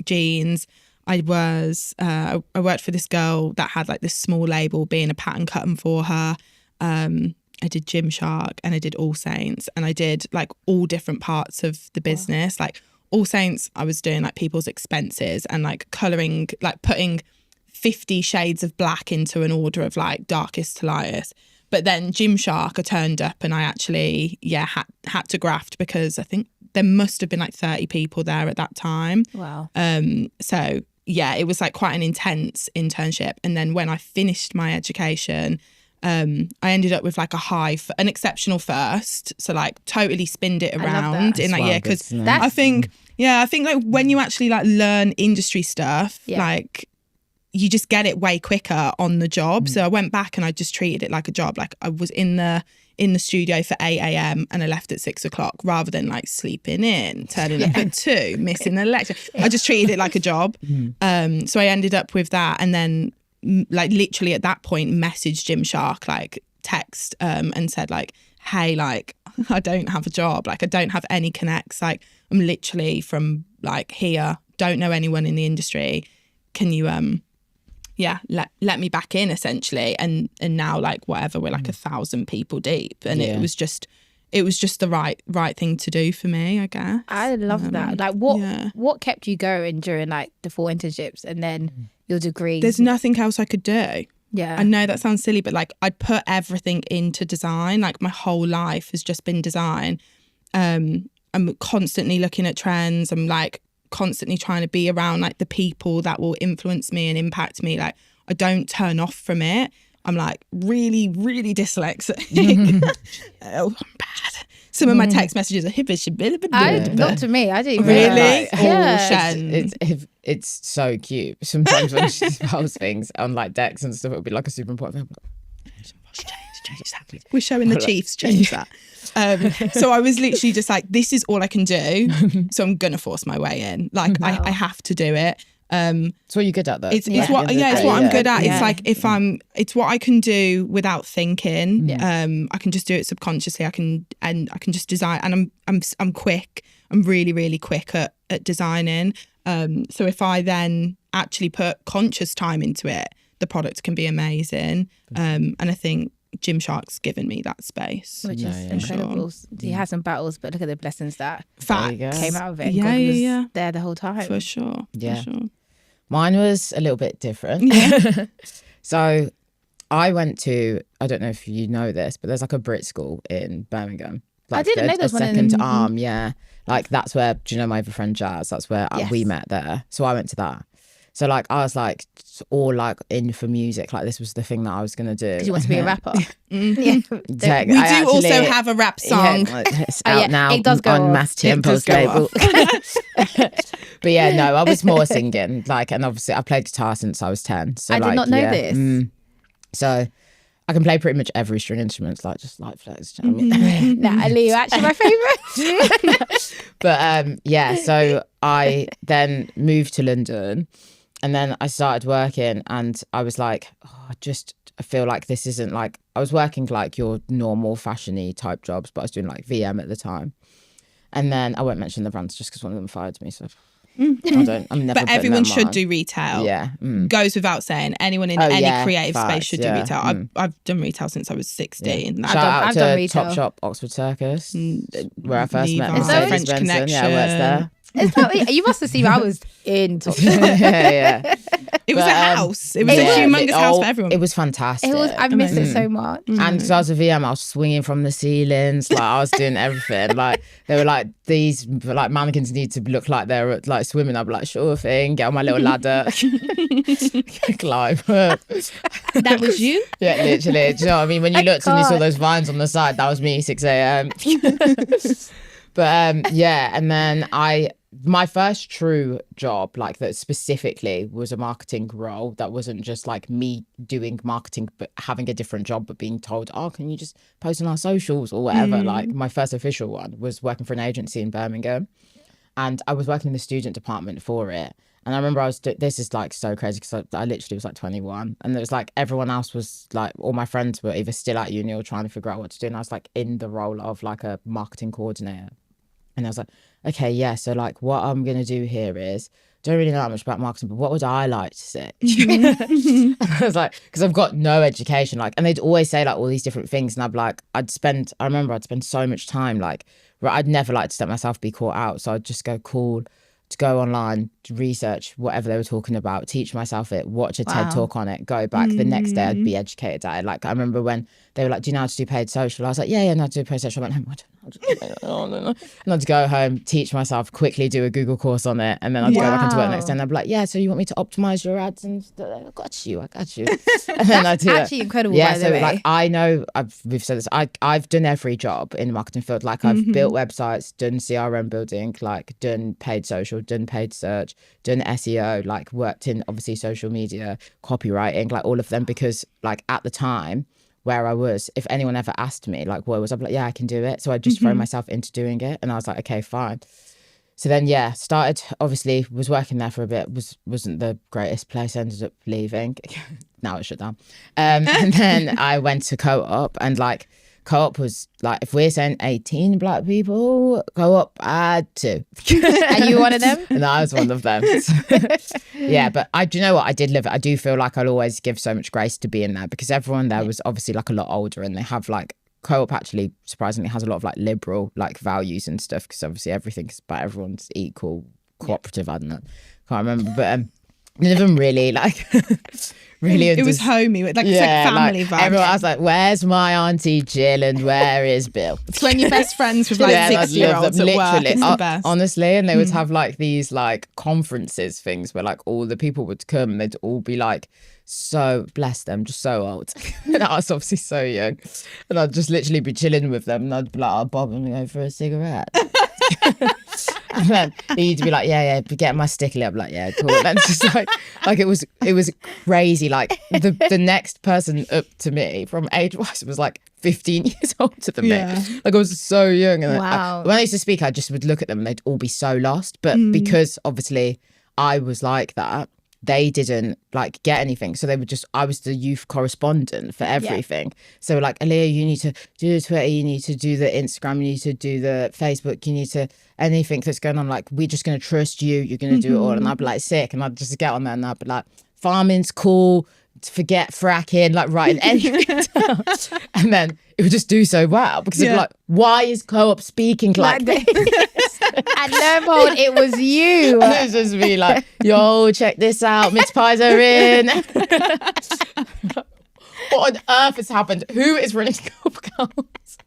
jeans. I worked for this girl that had like this small label, being a pattern cutting for her. I did Gymshark and I did All Saints, and I did like all different parts of the business. Wow. Like All Saints, I was doing like people's expenses and like colouring, like putting 50 shades of black into an order of like darkest to lightest. But then Gymshark, I turned up and I actually, had to graft because I think there must have been like 30 people there at that time. Wow. So yeah, it was like quite an intense internship. And then when I finished my education, I ended up with like an exceptional first. So like totally spinned it around in that year. Because I think like when you actually like learn industry stuff, like you just get it way quicker on the job. So I went back and I just treated it like a job. Like I was in the studio for 8 a.m. and I left at 6 o'clock rather than like sleeping in, turning up at 2, missing a lecture. I just treated it like a job. So I ended up with that, and then like literally at that point messaged Gymshark, like text and said like, hey, like I don't have a job, like I don't have any connects, like I'm literally from like here, don't know anyone in the industry, can you let me back in, essentially. And now like whatever, we're like 1,000 people deep, and it was just the right thing to do for me, I guess. I love that. Like what kept you going during like the 4 internships and then your degree? There's nothing else I could do. Yeah. I know that sounds silly, but like I'd put everything into design. Like my whole life has just been design. I'm constantly looking at trends. I'm like constantly trying to be around like the people that will influence me and impact me. Like I don't turn off from it. I'm like really, really dyslexic. Oh, I'm bad. Some of my text messages are hibbish. Not to me. I didn't really. It's so cute. Sometimes when she spells things on like decks and stuff, it would be like a super important thing. We're showing the Chiefs change that. So I was literally just like, this is all I can do, so I'm gonna force my way in. Like I have to do it. It's what you're good at, though. It's what I'm good at. It's like it's what I can do without thinking. I can just do it subconsciously. I can just design, and I'm quick. I'm really, really quick at designing. So if I then actually put conscious time into it, the product can be amazing. And I think Gymshark's given me that space, which is incredible. Sure. He had some battles, but look at the blessings that came out of it. God was there the whole time, for sure. Mine was a little bit different. So I went to, I don't know if you know this, but there's like a Brit school in Birmingham. Like I didn't know there was one in second arm. Like that's where, do you know my other friend Jazz? That's where we met there. So I went to that. So like I was like all like in for music, like this was the thing that I was gonna do. Because you want to be a rapper. We do also have a rap song. It's out now. It does go on Mass Tempo's label. But yeah, no, I was more singing. Like, and obviously I played guitar since I was 10. So I did not know this. So I can play pretty much every string instrument, like just light flows. Do you know what I mean? Natalie, you're actually my favourite. But so I then moved to London. And then I started working, and I was like, I feel like this isn't like, I was working like your normal fashion-y type jobs, but I was doing like VM at the time. And then I won't mention the brands just because one of them fired me. So I'm never. But everyone should do retail. Yeah. Goes without saying. Anyone in any creative space should do retail. I've done retail since I was 16. Yeah. I've done retail. Topshop, Oxford Circus, where I first met my French Connection. Yeah, I worked there. You must have seen I was in Topshop. Yeah. It was a house. It was a humongous house for everyone. It was fantastic. I missed it so much. And because I was a VM, I was swinging from the ceilings. Like I was doing everything. Like they were like, these like mannequins need to look like they're like swimming. I'd be like, sure thing. Get on my little ladder. Climb. That was you? Yeah, literally. Do you know what I mean? When you looked and you saw those vines on the side, that was me, 6 a.m. Yeah, and then my first true job, like that specifically, was a marketing role that wasn't just like me doing marketing but having a different job, but being told, oh, can you just post on our socials or whatever. Like my first official one was working for an agency in Birmingham, and I was working in the student department for it. And I remember this is like so crazy because I literally was like 21, and it was like everyone else was like, all my friends were either still at uni or trying to figure out what to do, and I was like in the role of like a marketing coordinator. And I was like, okay, yeah, so like what I'm going to do here is, don't really know that much about marketing, but what would I like to say? I was like, because I've got no education, like, and they'd always say like all these different things. And I'd be like, I remember I'd spend so much time, like, I'd never like to let myself be caught out. So I'd just go to go online, to research whatever they were talking about, teach myself it, watch a TED talk on it, go back. The next day I'd be educated at it. Like I remember when they were like, do you know how to do paid social? I was like, yeah, know how to do paid social. I went home, and I'd go home, teach myself, quickly do a Google course on it, and then I'd go back into work the next day and I'd be like, yeah, so you want me to optimize your ads? And I got you. And then I'd do actually incredible, yeah, by the so way. like I know we've said this, I've done every job in the marketing field. Like I've built websites, done CRM building, like done paid social, done paid search, done SEO, like worked in obviously social media, copywriting, like all of them, because like at the time where I was, if anyone ever asked me like what was, I'd be like, yeah, I can do it. So I just throw myself into doing it, and I was like, okay, fine. So then started, obviously was working there for a bit, wasn't the greatest place, ended up leaving. Now it's shut down. And then I went to Co-op, and like Co-op was like, if we're saying 18 black people, Co-op had 2. Are you one of them? And I was one of them. Yeah, but do you know what? I did live it. I do feel like I'll always give so much grace to being there, because everyone there was obviously like a lot older, and they have like, Co-op actually surprisingly has a lot of like liberal like values and stuff, because obviously everything's about everyone's equal, cooperative. I don't know, can't remember, but none of them really like really. It was homey, like it's like family vibes. Everyone, I was like, "Where's my auntie Jill and where is Bill?" It's when you're best friends with like 6-year-olds at work. It's the best. Honestly, and they would have like these like conferences things where like all the people would come, and they'd all be like, so bless them, just so old. And I was obviously so young, and I'd just literally be chilling with them, and I'd be like, "Oh, Bob, I'm gonna go for a cigarette." And then he'd be like, yeah, get my stickly up, like, yeah, cool. And it's just like it was crazy. Like the next person up to me from age wise was like 15 years older than me. Like I was so young. And wow. When I used to speak, I just would look at them and they'd all be so lost. But because obviously I was like that, they didn't like get anything. So they would just, I was the youth correspondent for everything. So like, Aaliyah, you need to do the Twitter, you need to do the Instagram, you need to do the Facebook, you need to, anything that's going on, like, we're just going to trust you, you're going to do it all. And I'd be like sick, and I'd just get on there and I'd be like, farming's cool, forget fracking, like writing anything down. And then it would just do so well, because it'd be like, why is Co-op speaking like this? And lo and behold, it was you. And it was just me like, yo, check this out, mince pies are in. What on earth has happened? Who is running Co-op accounts?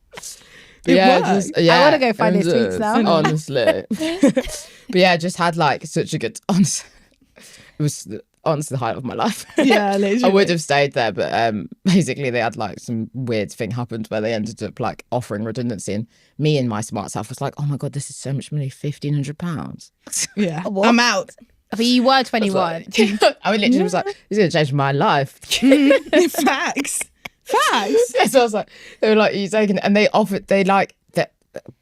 I want to go find these tweets now. Honestly. But yeah, I just had like such a good, honestly, it was honestly the height of my life. Yeah, literally. I would have stayed there, but basically they had like some weird thing happened where they ended up like offering redundancy, and me and my smart self was like, oh my God, this is so much money, £1,500. Yeah, What? I'm out. But you were 21. I literally was like, this is going to change my life. Facts. Yeah, so I was like, they were like, you taking it? And they offered, they like,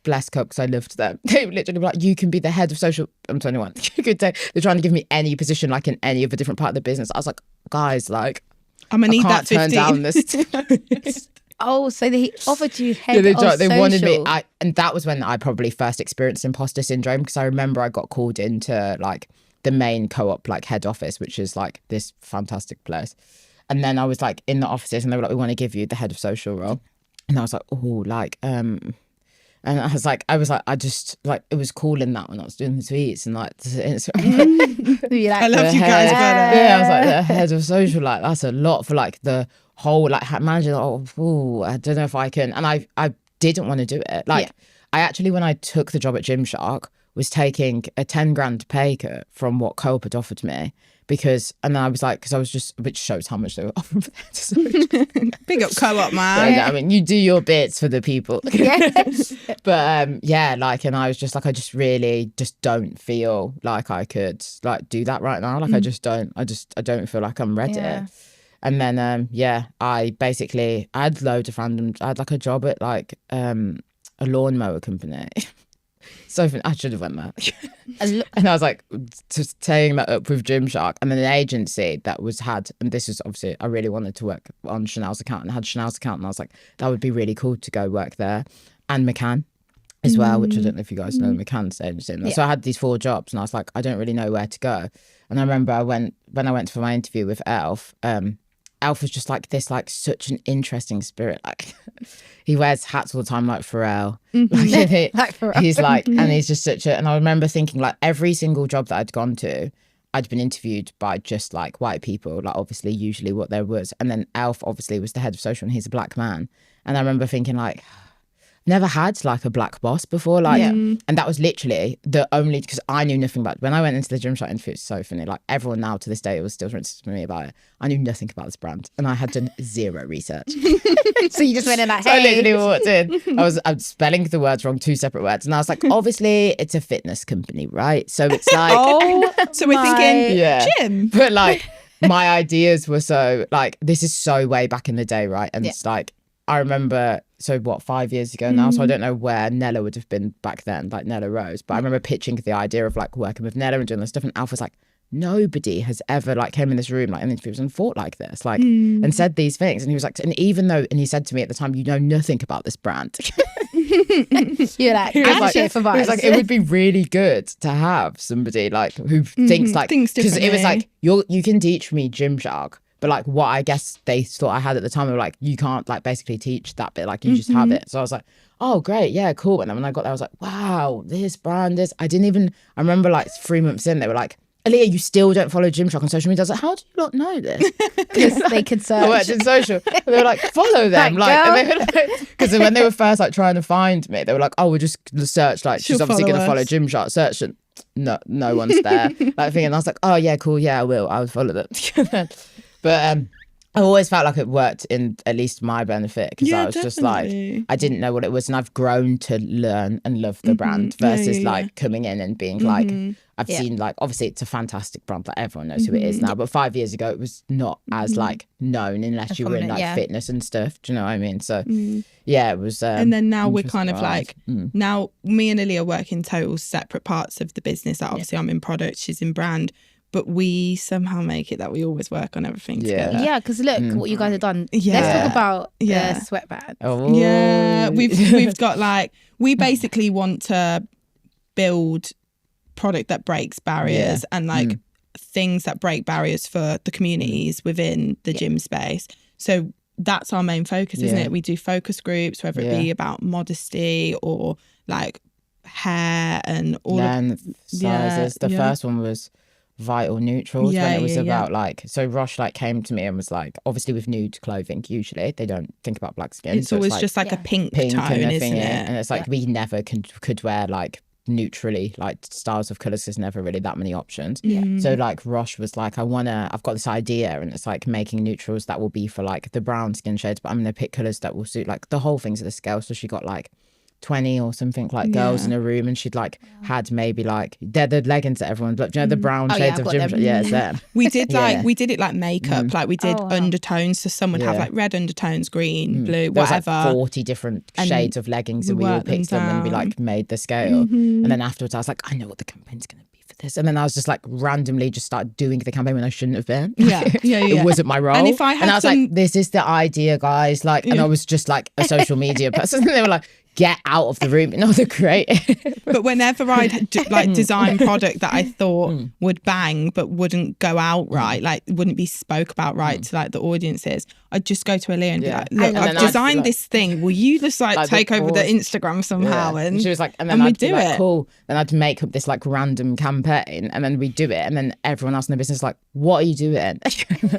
bless Co-op, because I loved them. They literally were like, you can be the head of social. I'm 21. You could take, they're trying to give me any position like in any of a different part of the business. I was like, guys, like, I'm gonna need that 15. Turn down this. Oh, so they offered you head of social. They wanted me. And that was when I probably first experienced imposter syndrome, because I remember I got called into like the main Co-op like head office, which is like this fantastic place. And then I was like in the offices, and they were like, we want to give you the head of social role. And I was like, oh, like, and I just like, it was cool in that when I was doing the tweets and like, I love you guys better. Yeah, I was like, the head of social, like, that's a lot for like the whole, like, managing, I don't know if I can. And I didn't want to do it. Like, I actually, when I took the job at Gymshark, was taking a 10 grand pay cut from what Co-op had offered me, and then I was like, because I was just, which shows how much they were offering for that. So, Big up co-op, man. I mean, you do your bits for the people. Yes. But yeah, like, and I was just like, I just really just don't feel like I could like do that right now. Like, I don't feel like I'm ready. Yeah. And then, I had loads of random, I had like a job at like a lawnmower company. So I should have went there. And I was like, just tearing that up with Gymshark, and then an agency that and this was obviously, I really wanted to work on Chanel's account, and had Chanel's account, and I was like, that would be really cool to go work there. And McCann as well, which I don't know if you guys know McCann's agency. Yeah. So I had these 4 jobs, and I was like, I don't really know where to go. And I remember when I went for my interview with Elf, Elf was just like this, like such an interesting spirit. Like he wears hats all the time, like Pharrell. Like Pharrell. He's like, and he's just and I remember thinking like every single job that I'd gone to, I'd been interviewed by just like white people, like obviously usually what there was. And then Elf obviously was the head of social, and he's a black man. And I remember thinking like, never had like a black boss before, like, and that was literally the only, because I knew nothing about, when I went into the Gymshark interview, it's so funny, like everyone now to this day was still trying to me about it. I knew nothing about this brand, and I had done zero research. So you just went in like, hey. So I literally walked in, I was spelling the words wrong, 2 separate words, and I was like, obviously it's a fitness company, right? So it's like, so we're thinking gym, but like my ideas were so like, this is so way back in the day, right? And it's like, I remember, so what, 5 years ago now? So I don't know where Nella would have been back then, like Nella Rose. But I remember pitching the idea of like working with Nella and doing this stuff. And Alf was like, nobody has ever like came in this room like in interviews and fought like this, like and said these things. And he was like, and even though, and he said to me at the time, you know nothing about this brand. You're like, he was like, it would be really good to have somebody like who thinks like, because it was like, you can teach me Gymshark. But like what I guess they thought I had at the time, they were like, you can't like basically teach that bit, like you just have it. So I was like, oh great, yeah, cool. And then when I got there, I was like, wow, this brand is, I remember like 3 months in, they were like, Aaliyah, you still don't follow Gymshark on social media. I was like, how do you not know this? Because they could search. I worked in social. And they were like, follow them. Because when they were first like trying to find me, they were like, oh, we'll just search, like she's obviously going to follow Gymshark. Search and no one's there. Like thing. And I was like, oh yeah, cool, yeah, I will follow them. But I always felt like it worked in at least my benefit, because I was just like, I didn't know what it was, and I've grown to learn and love the brand versus like coming in and being like, I've seen like, obviously it's a fantastic brand, like everyone knows who it is now, but 5 years ago it was not as like known unless you were in like fitness and stuff. Do you know what I mean? So yeah, it was. And then now we're kind of like, now me and Aaliyah work in total separate parts of the business. Like obviously I'm in product, she's in brand. But we somehow make it that we always work on everything together. Yeah, because look what you guys have done. Let's talk about the sweatband. Oh. Yeah, we've got like, we basically want to build product that breaks barriers and like things that break barriers for the communities within the gym space. So that's our main focus, isn't it? We do focus groups, whether it be about modesty or like hair and all length, sizes. The first one was vital neutrals, when it was about like, so Roch like came to me and was like, obviously with nude clothing usually they don't think about black skin, it's always like, just like a pink tone, isn't it? And it's like we never could wear like neutrally like styles of colours, there's never really that many options. So like Roch was like, I've got this idea, and it's like making neutrals that will be for like the brown skin shades, but I'm gonna pick colours that will suit like the whole thing's at the scale. So she got like 20 or something like girls in a room, and she'd like had maybe like, they're the leggings that everyone, but you know the brown shades of gym, it's them. We did like we did it like makeup, like we did undertones, so some would have like red undertones, green, blue, there whatever. Was, like 40 different shades of leggings, and we all picked them and we like made the scale. And then afterwards I was like, I know what the campaign's gonna be for this, and then I was just like randomly just started doing the campaign when I shouldn't have been. It wasn't my role. And if I had I was like, this is the idea, guys, like, and I was just like a social media person, and they were like, get out of the room, and all the creative. But whenever I'd like design product that I thought would bang but wouldn't go out right, like wouldn't be spoke about right to like the audiences, I'd just go to Aaliyah and be like, look, I've designed this thing, will you just like take over the Instagram somehow? And she was like, and then I'd do it. Cool. Then I'd make up this like random campaign, and then we'd do it, and then everyone else in the business was like, what are you doing?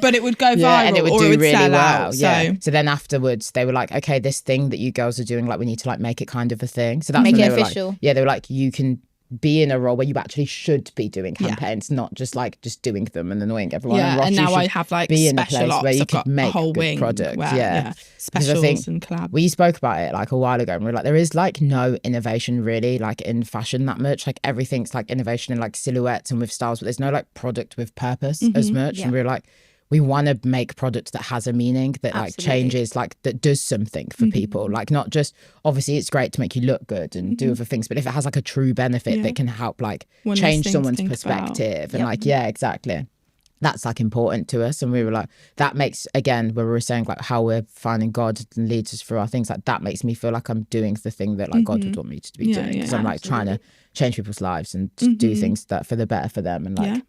But it would go viral, and it would or do it would really sell well. out. So then afterwards they were like, okay, this thing that you girls are doing, like we need to like make it kind of a thing. So that's make when it they were official. Like, they were like, you can be in a role where you actually should be doing campaigns, not just like just doing them and annoying everyone. Yeah, Roch, and you now I should have like be in a special place ops. where you I've could got make a whole good wing product. where, Because I specials think and collabs. we spoke about it like a while ago, and we were like, there is like no innovation really like in fashion that much. Like everything's like innovation in like silhouettes and with styles, but there's no like product with purpose as much. And we were like, we want to make products that has a meaning, that like changes, like that does something for people. Like not just, obviously it's great to make you look good and do other things, but if it has like a true benefit that can help like One less change thing to someone's think perspective about. and like, yeah, exactly. That's like important to us. And we were like, that makes, again, where we were saying like how we're finding God and leads us through our things, like that makes me feel like I'm doing the thing that like God would want me to be doing. Because I'm like trying to change people's lives and do things that for the better for them. And like,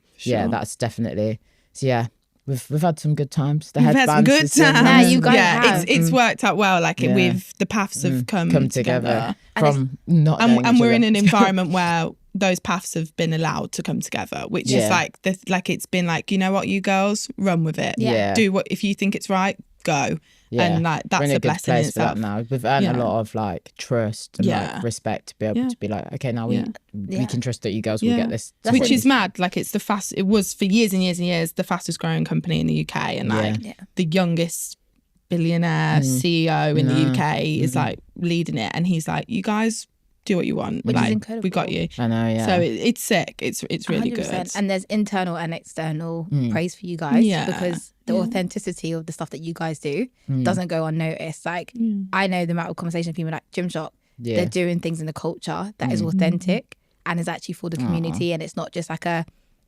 that's definitely, so yeah. We've had some good times. We've had some good times. Yeah, you guys have. It's worked out well. Like with the paths have come together from not knowing and we're each in other. an environment where those paths have been allowed to come together, which is like it's been like, you know what, you girls, run with it. Do what, if you think it's right, go. And like that's we're in a good blessing place in for that itself. now. We've earned a lot of like trust and like respect to be able to be like, okay, now we can trust that you girls will get this. Which is mad. Like it's it was for years and years and years the fastest growing company in the UK, and like the youngest billionaire CEO in the UK is like leading it, and he's like, you guys do what you want, which like, is incredible. We got you. I know, yeah. So it's sick. It's really 100%. Good. And there's internal and external praise for you guys because the authenticity of the stuff that you guys do doesn't go unnoticed. Like I know the amount of conversation people like Gymshark, they're doing things in the culture that is authentic and is actually for the community, and it's not just like a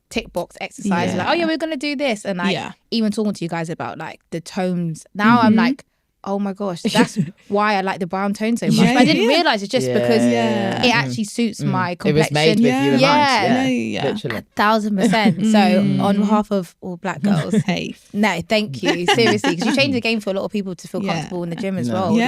tick box exercise. Like, oh yeah, we're gonna do this, and like even talking to you guys about like the tones. Now I'm like, oh my gosh, that's why I like the brown tone so much. But I didn't realise it's just because it actually suits my complexion. It was made with you in mind. Literally. 1,000%. So on behalf of all black girls, hey, no, thank you, seriously, because you changed the game for a lot of people to feel comfortable in the gym as well. Like,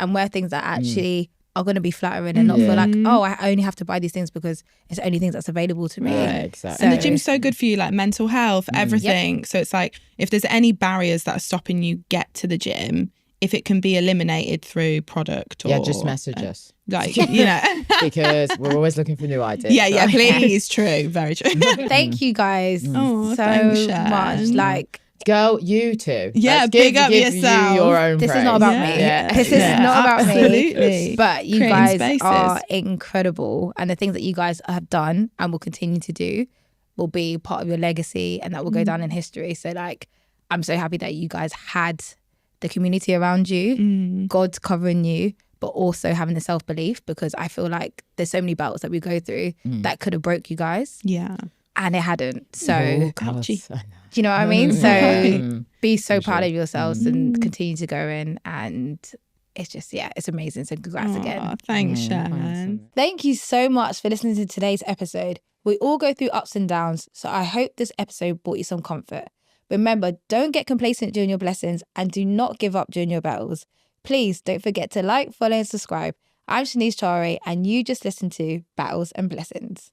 and wear things that actually are going to be flattering and not feel like, oh, I only have to buy these things because it's the only things that's available to me. Exactly. And the gym's so good for you, like mental health, everything. So it's like, if there's any barriers that are stopping you get to the gym, if it can be eliminated through product or just message us, like, you know, because we're always looking for new ideas. Please. True, very true. Thank you guys so thanks, much. Like, girl, you too. Let's big up yourself. You your own this praise. is not about me. This is not about me. But you Creating guys spaces. are incredible, and the things that you guys have done and will continue to do will be part of your legacy, and that will go down in history. So like, I'm so happy that you guys had the community around you, God's covering you, but also having the self-belief, because I feel like there's so many battles that we go through that could have broke you guys. And it hadn't. So do you know what I mean? So be so proud of yourselves and continue to go in, and it's just, it's amazing. So congrats again. Thanks, Sharon. Thank you so much for listening to today's episode. We all go through ups and downs, so I hope this episode brought you some comfort. Remember, don't get complacent during your blessings, and do not give up during your battles. Please don't forget to like, follow and subscribe. I'm Sheniece Charway, and you just listened to Battles and Blessings.